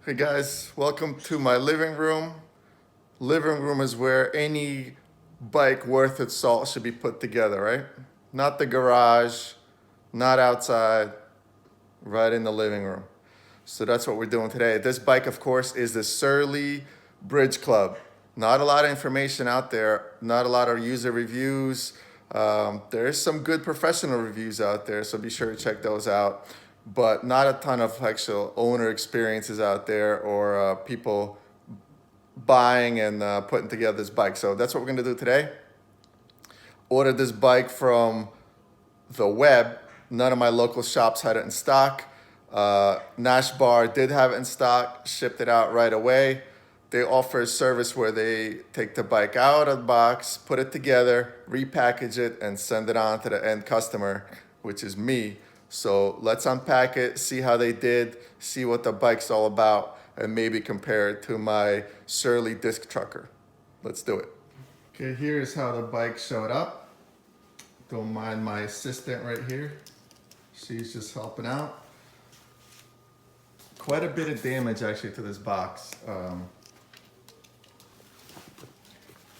Hey guys, welcome to my living room. Living room is where any bike worth its salt should be put together, right? Not the garage, not outside, right in the living room. So that's what we're doing today. This bike, of course, is the Surly Bridge Club. Not a lot of information out there, not a lot of user reviews. There's some good professional reviews out there, so be sure to check those out. But not a ton of actual owner experiences out there or people buying and putting together this bike. So that's what we're gonna do today. Ordered this bike from the web. None of my local shops had it in stock. Nash Bar did have it in stock, shipped it out right away. They offer a service where they take the bike out of the box, put it together, repackage it, and send it on to the end customer, which is me. So let's unpack it, see how they did, see what the bike's all about, and maybe compare it to my Surly disc trucker. Let's do it. Okay, here's how the bike showed up. Don't mind my assistant right here. She's just helping out. Quite a bit of damage actually to this box.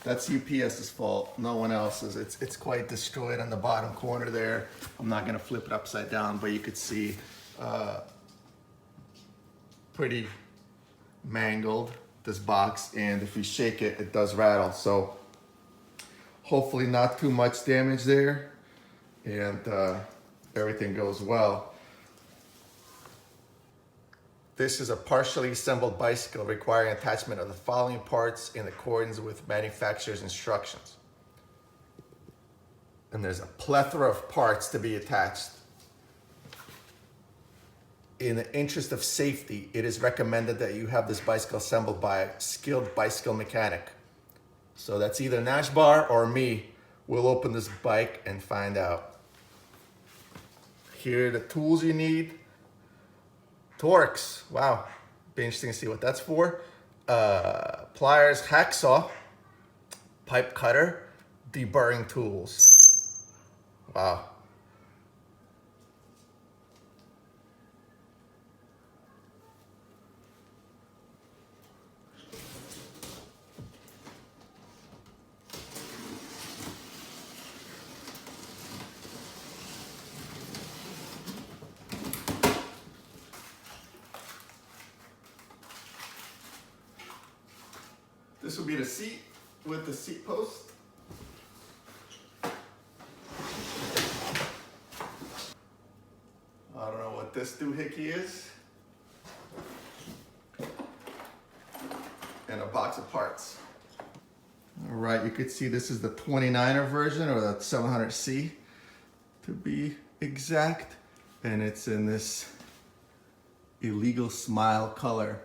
That's UPS's fault, no one else's. It's quite destroyed on the bottom corner there. I'm not gonna flip it upside down, but you could see pretty mangled, this box, and if you shake it, it does rattle. So hopefully not too much damage there, and everything goes well. This is a partially assembled bicycle requiring attachment of the following parts in accordance with manufacturer's instructions. And there's a plethora of parts to be attached. In the interest of safety, it is recommended that you have this bicycle assembled by a skilled bicycle mechanic. So that's either Nash Bar or me. We'll open this bike and find out. Here are the tools you need. Torx, wow, be interesting to see what that's for. Pliers, hacksaw, pipe cutter, deburring tools. Wow. This will be the seat with the seat post. I don't know what this doohickey is. And a box of parts. All right, you could see this is the 29er version, or the 700C to be exact. And it's in this illegal smile color.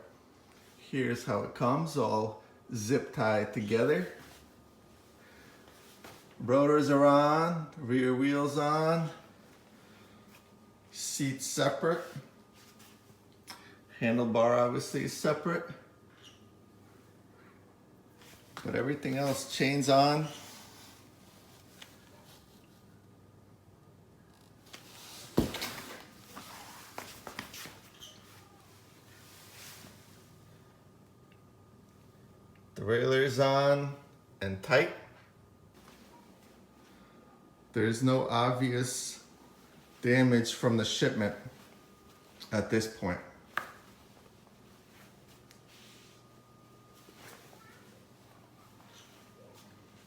Here's how it comes, all zip tied together. Rotors are on, rear wheels on, seats separate. Handlebar obviously is separate. But everything else, chains on. Derailleur's on and tight. There's no obvious damage from the shipment at this point.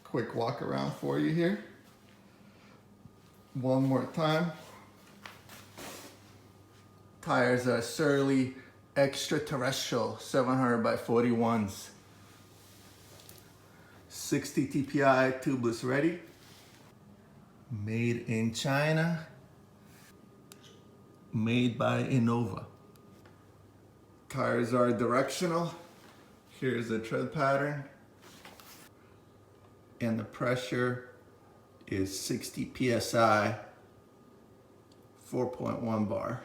Quick walk around for you here. One more time. Tires are Surly Extraterrestrial 700 by 41s. 60 TPI tubeless ready. Made in China. Made by Innova. Tires are directional. Here's the tread pattern. And the pressure is 60 PSI, 4.1 bar.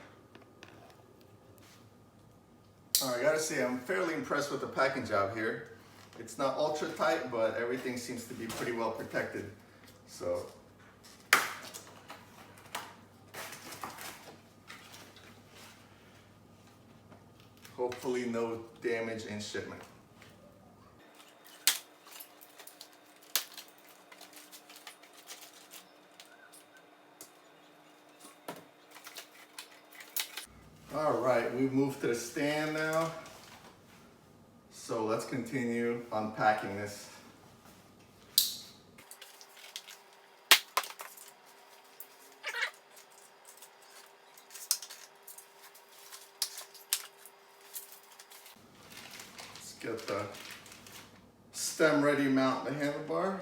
All right, I gotta say, I'm fairly impressed with the packing job here. It's not ultra tight, but everything seems to be pretty well protected. So, Hopefully no damage in shipment. All right, we've moved to the stand now. So let's continue unpacking this. Let's get the stem ready, mount the handlebar.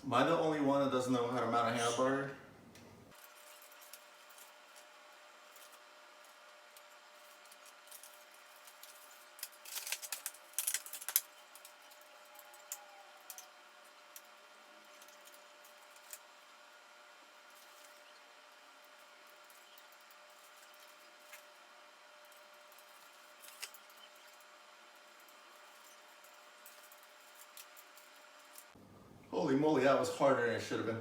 Am I the only one that doesn't know how to mount a handlebar? Holy moly, that was harder than it should have been.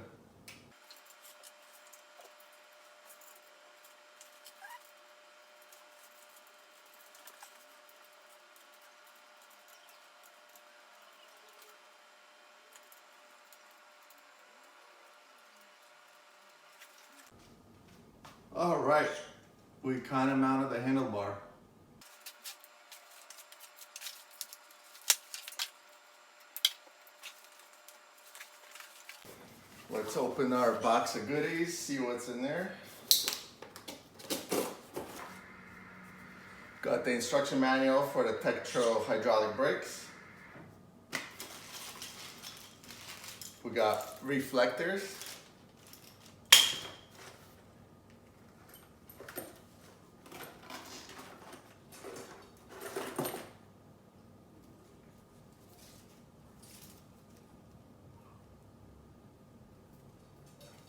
All right, we kind of mounted the handlebar. Let's open our box of goodies, see what's in there. Got the instruction manual for the Tektro hydraulic brakes. We got reflectors.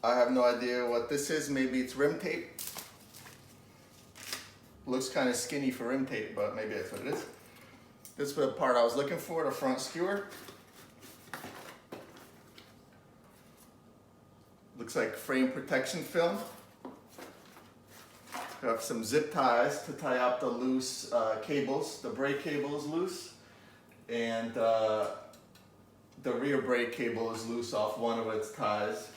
I have no idea what this is. Maybe it's rim tape. Looks kind of skinny for rim tape, but maybe that's what it is. This is the part I was looking for, the front skewer. Looks like frame protection film. Got some zip ties to tie up the loose cables. The brake cable is loose, and the rear brake cable is loose off one of its ties.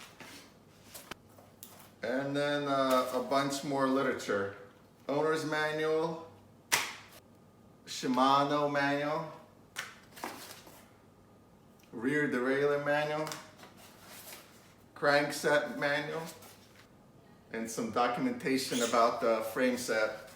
And then a bunch more literature. Owner's manual, Shimano manual, rear derailleur manual, crankset manual, and some documentation about the frame set.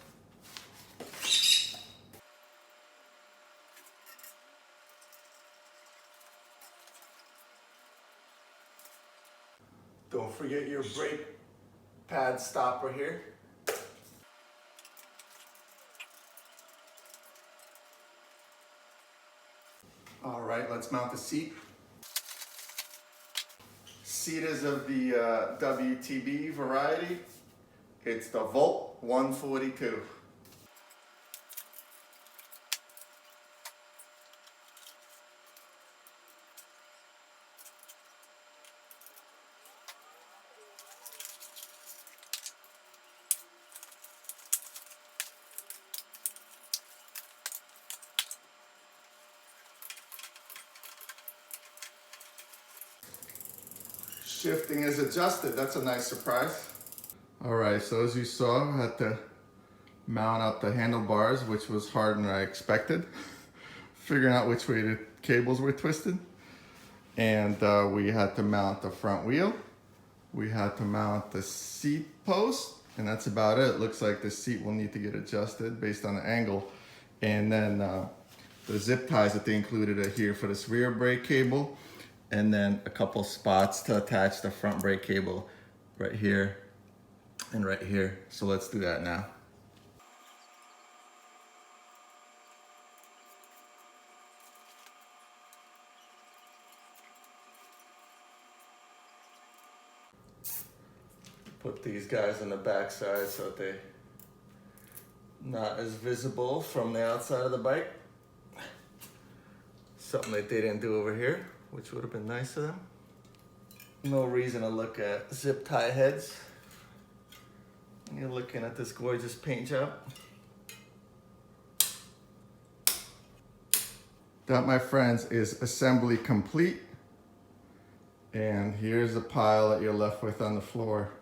Don't forget your brake pad stopper here. All right, let's mount the seat. Seat is of the WTB variety. It's the Volt 142. Shifting is adjusted. That's a nice surprise. All right, so as you saw, I had to mount up the handlebars, which was harder than I expected. Figuring out which way the cables were twisted. And we had to mount the front wheel. We had to mount the seat post, and that's about it. It looks like the seat will need to get adjusted based on the angle. And then the zip ties that they included are here for this rear brake cable. and then a couple spots to attach the front brake cable right here and right here. So let's do that now. Put these guys on the back side so that they're not as visible from the outside of the bike. Something that they didn't do over here, which would have been nice of them. No reason to look at zip tie heads. You're looking at this gorgeous paint job. That, my friends, is assembly complete. And here's the pile that you're left with on the floor.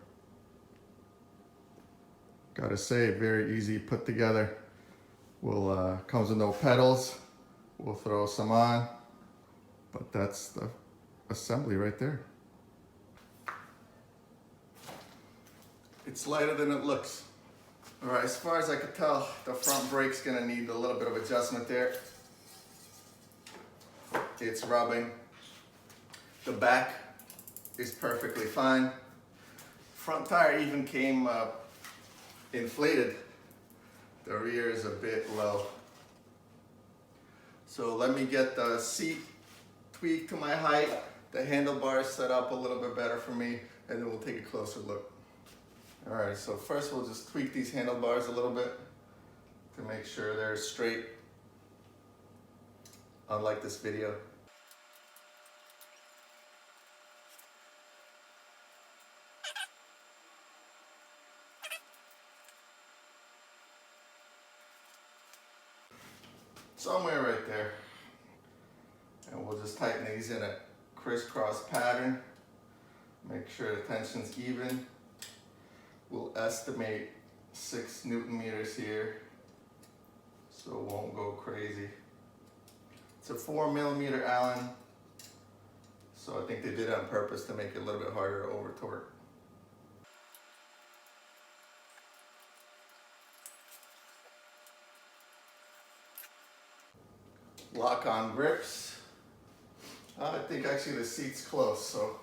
Gotta say, very easy put together. Comes with no pedals. We'll throw some on, but that's the assembly right there. It's lighter than it looks. All right, as far as I could tell, the front brake's gonna need a little bit of adjustment there. It's rubbing. The back is perfectly fine. Front tire even came inflated. The rear is a bit low. So let me get the seat tweaked to my height, the handlebars set up a little bit better for me, and then we'll take a closer look. All right, so first we'll just tweak these handlebars a little bit to make sure they're straight, unlike this video. Somewhere right there. And we'll just tighten these in a crisscross pattern. Make sure the tension's even. We'll estimate 6 Newton meters here, so it won't go crazy. It's a 4mm Allen, so I think they did it on purpose to make it a little bit harder to over torque. Lock on grips. I think actually the seat's close, so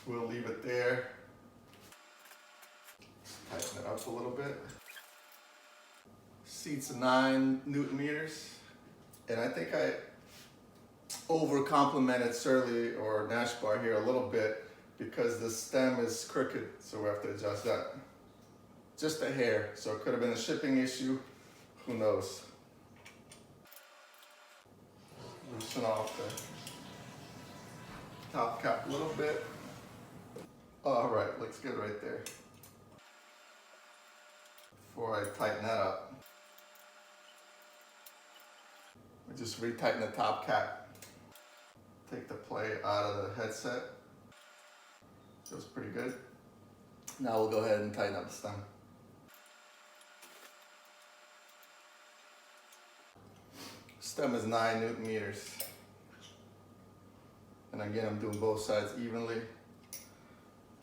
we'll leave it there. Tighten it up a little bit. Seat's 9 Newton meters, and I think I over complimented Surly or Nash Bar here a little bit because the stem is crooked, so we have to adjust that. Just a hair, so it could have been a shipping issue, who knows. Loosen off the top cap a little bit. All right, looks good right there. Before I tighten that up, I just retighten the top cap. Take the plate out of the headset. Feels pretty good. Now we'll go ahead and tighten up the stem. Stem is 9 Newton meters. And again, I'm doing both sides evenly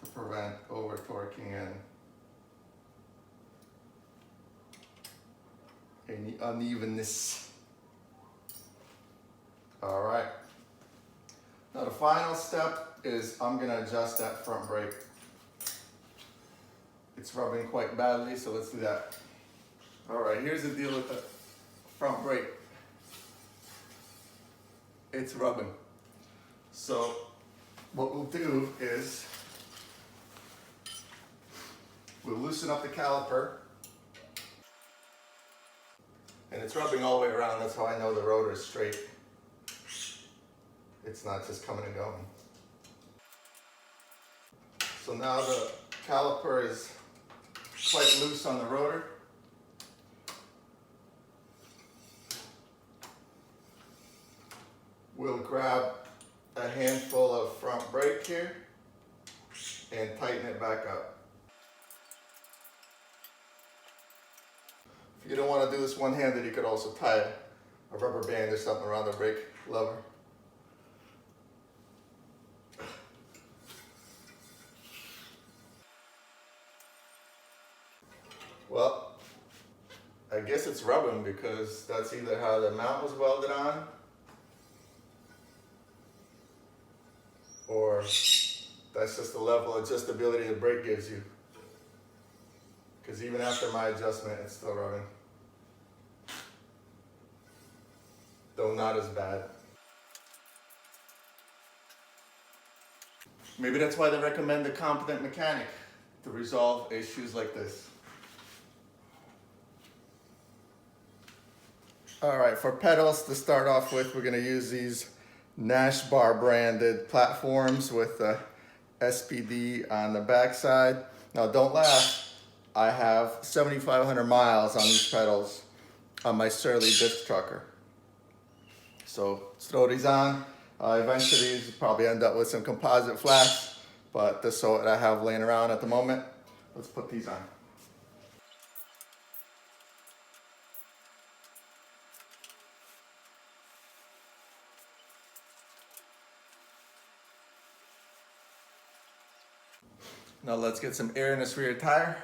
to prevent over torquing and any unevenness. All right. Now the final step is I'm gonna adjust that front brake. It's rubbing quite badly, so let's do that. All right, here's the deal with the front brake. It's rubbing. So what we'll do is we'll loosen up the caliper, and it's rubbing all the way around. That's how I know the rotor is straight. It's not just coming and going. So now the caliper is quite loose on the rotor. We'll grab a handful of front brake here and tighten it back up. If you don't want to do this one-handed, you could also tie a rubber band or something around the brake lever. Well, I guess it's rubbing because that's either how the mount was welded on or that's just the level of adjustability the brake gives you. Because even after my adjustment, it's still rubbing. Though not as bad. Maybe that's why they recommend a competent mechanic to resolve issues like this. All right, for pedals to start off with, we're gonna use these Nash Bar branded platforms with the SPD on the backside. Now don't laugh, I have 7,500 miles on these pedals on my Surly disc trucker. So let's throw these on. Eventually you'll probably end up with some composite flats, but this is what I have laying around at the moment. Let's put these on. Now let's get some air in this rear tire.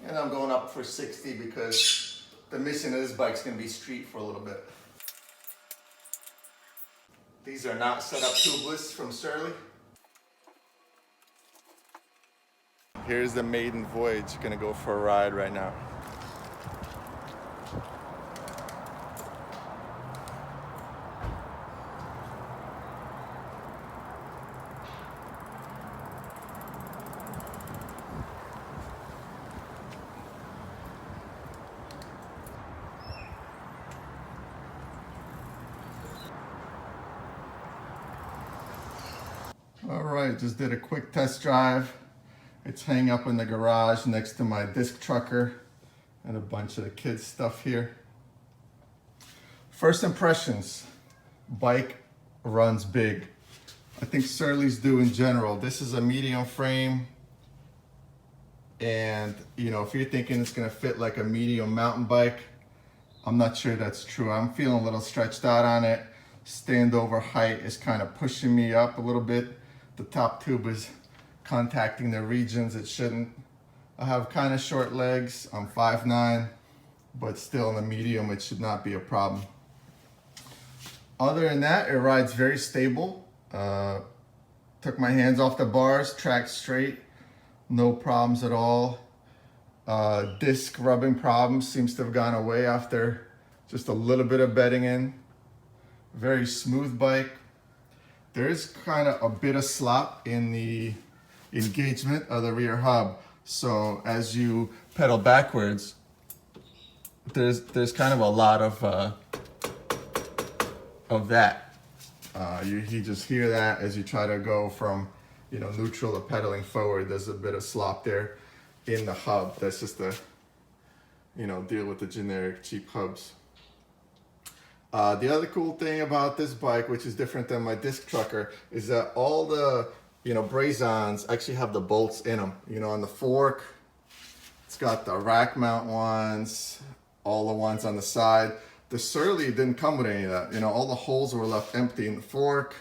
And I'm going up for 60 because the mission of this bike is going to be street for a little bit. These are not set up tubeless from Surly. Here's the Maiden Voyage, going to go for a ride right now. All right, just did a quick test drive. It's hanging up in the garage next to my disc trucker and a bunch of the kids' stuff here. First impressions, bike runs big. I think Surly's do in general. This is a medium frame, and you know, if you're thinking it's gonna fit like a medium mountain bike, I'm not sure that's true. I'm feeling a little stretched out on it. Standover height is kind of pushing me up a little bit. The top tube is contacting the regions it shouldn't. I have kind of short legs. I'm 5'9", but still in the medium, it should not be a problem. Other than that, it rides very stable. Took my hands off the bars, tracked straight, no problems at all. Disc rubbing problems seems to have gone away after just a little bit of bedding in. Very smooth bike. There is kind of a bit of slop in the engagement of the rear hub. So as you pedal backwards, there's kind of a lot of that. You just hear that as you try to go from, you know, neutral to pedaling forward. There's a bit of slop there in the hub. That's just the, you know, deal with the generic cheap hubs. The other cool thing about this bike, which is different than my disc trucker, is that all the, you know, braze-ons actually have the bolts in them. You know, on the fork, it's got the rack mount ones, all the ones on the side. The Surly didn't come with any of that. You know, all the holes were left empty in the fork,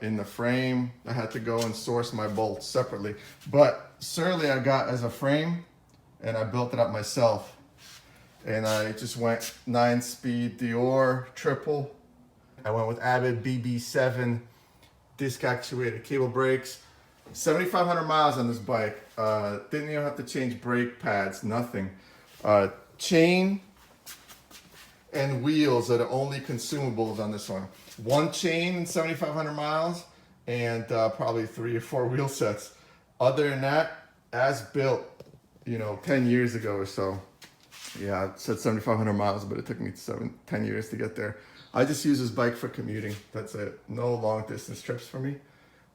in the frame. I had to go and source my bolts separately. But Surly I got as a frame, and I built it up myself. And I just went 9-speed Dior triple. I went with Abbott BB7 disc actuated cable brakes. 7,500 miles on this bike. Didn't even have to change brake pads, nothing. Chain and wheels are the only consumables on this one. One chain in 7,500 miles and probably 3 or 4 wheel sets. Other than that, as built, you know, 10 years ago or so. Yeah, it said 7,500 miles, but it took me 10 years to get there. I just use this bike for commuting. That's it. No long distance trips for me.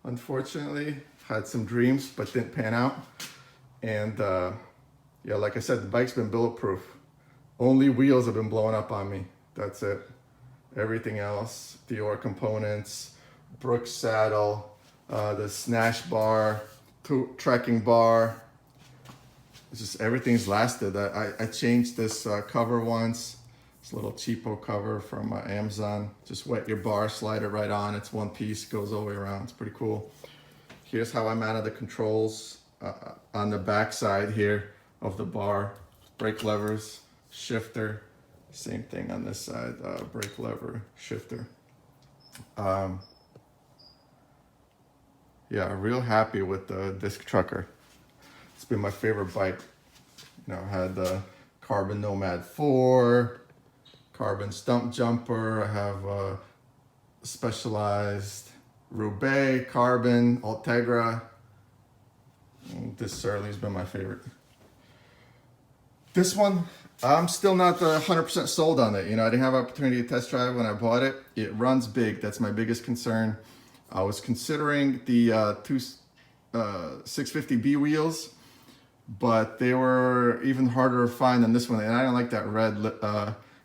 Unfortunately, had some dreams, but didn't pan out. And yeah, like I said, the bike's been bulletproof. Only wheels have been blowing up on me. That's it. Everything else, Dior components, Brooks saddle, the Nash bar, trekking bar. It's just everything's lasted. I changed this cover once. It's a little cheapo cover from Amazon. Just wet your bar, slide it right on. It's one piece, goes all the way around. It's pretty cool. Here's how I mounted the controls on the back side here. of the bar, brake levers, shifter, same thing on this side, brake lever, shifter. Yeah, real happy with the disc trucker. It's been my favorite bike. You know, I had the Carbon Nomad 4, Carbon Stump Jumper. I have a Specialized Roubaix, Carbon, Ultegra. This certainly has been my favorite. This one, I'm still not 100% sold on it. You know, I didn't have an opportunity to test drive when I bought it. It runs big. That's my biggest concern. I was considering the two 650B wheels, but they were even harder to find than this one. And I don't like that red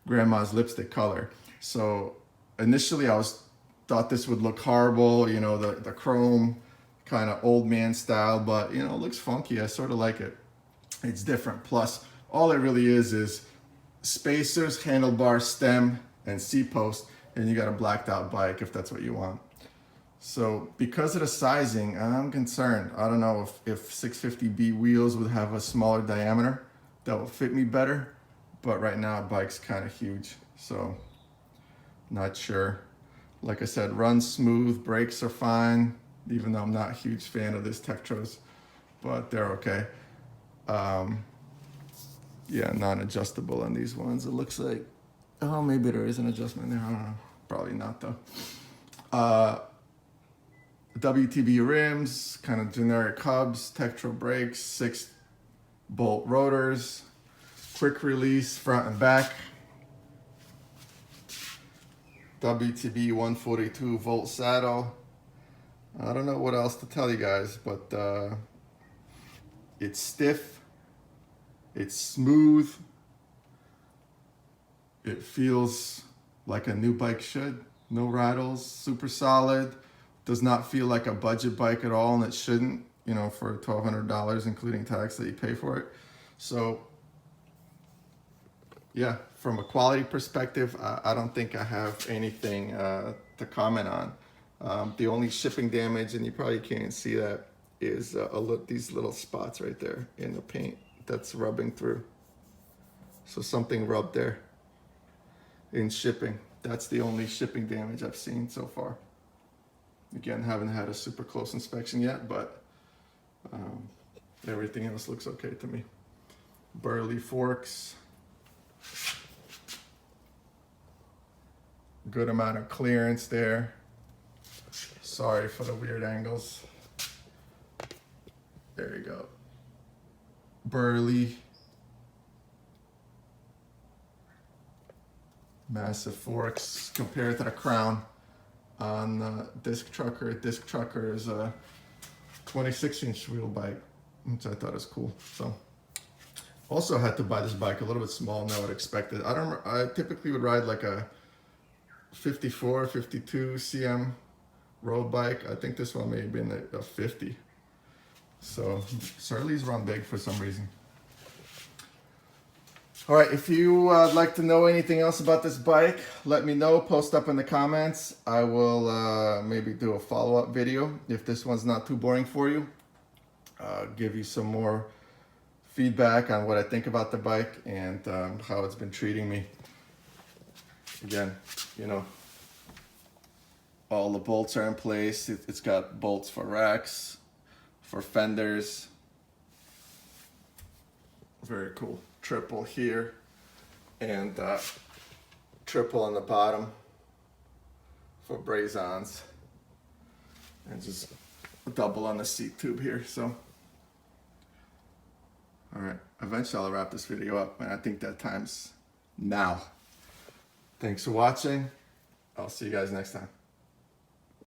grandma's lipstick color. So initially I thought this would look horrible, you know, the chrome kind of old man style, but you know, it looks funky. I sort of like it. It's different. Plus, all it really is spacers, handlebar, stem, and seat post, and you got a blacked out bike if that's what you want. So because of the sizing, I'm concerned. I don't know if 650B wheels would have a smaller diameter that would fit me better, but right now bike's kind of huge, so not sure. Like I said, runs smooth, brakes are fine, even though I'm not a huge fan of this Tektros, but they're okay. Yeah, non-adjustable on these ones. It looks like, oh, maybe there is an adjustment there. I don't know. Probably not though. WTB rims, kind of generic hubs, Tektro brakes, 6-bolt rotors, quick release front and back. WTB 142 volt saddle. I don't know what else to tell you guys, but it's stiff, it's smooth, it feels like a new bike should. No rattles, super solid, does not feel like a budget bike at all, and it shouldn't, you know, for $1,200 including tax that you pay for it. So yeah, from a quality perspective, I don't think I have anything to comment on. The only shipping damage, and you probably can't see that, is these little spots right there in the paint that's rubbing through. So something rubbed there in shipping. That's the only shipping damage I've seen so far. Again, haven't had a super close inspection yet, but everything else looks okay to me. Burley forks. Good amount of clearance there. Sorry for the weird angles. There you go. Burley. Massive forks compared to the Crown on the disc trucker. Disc trucker is a 26-inch wheel bike, which I thought was cool. So also had to buy this bike a little bit smaller than I would expect it. I typically would ride like a 54, 52 cm road bike. I think this one may have been a 50. So Surly's run big for some reason. All right, if you would like to know anything else about this bike, let me know, post up in the comments. I will maybe do a follow-up video if this one's not too boring for you. Give you some more feedback on what I think about the bike and how it's been treating me. Again, you know, all the bolts are in place. It's got bolts for racks, for fenders. Very cool. Triple here and triple on the bottom for braze-ons, and just double on the seat tube here. So all right, eventually I'll wrap this video up, and I think that time's now. Thanks for watching. I'll see you guys next time.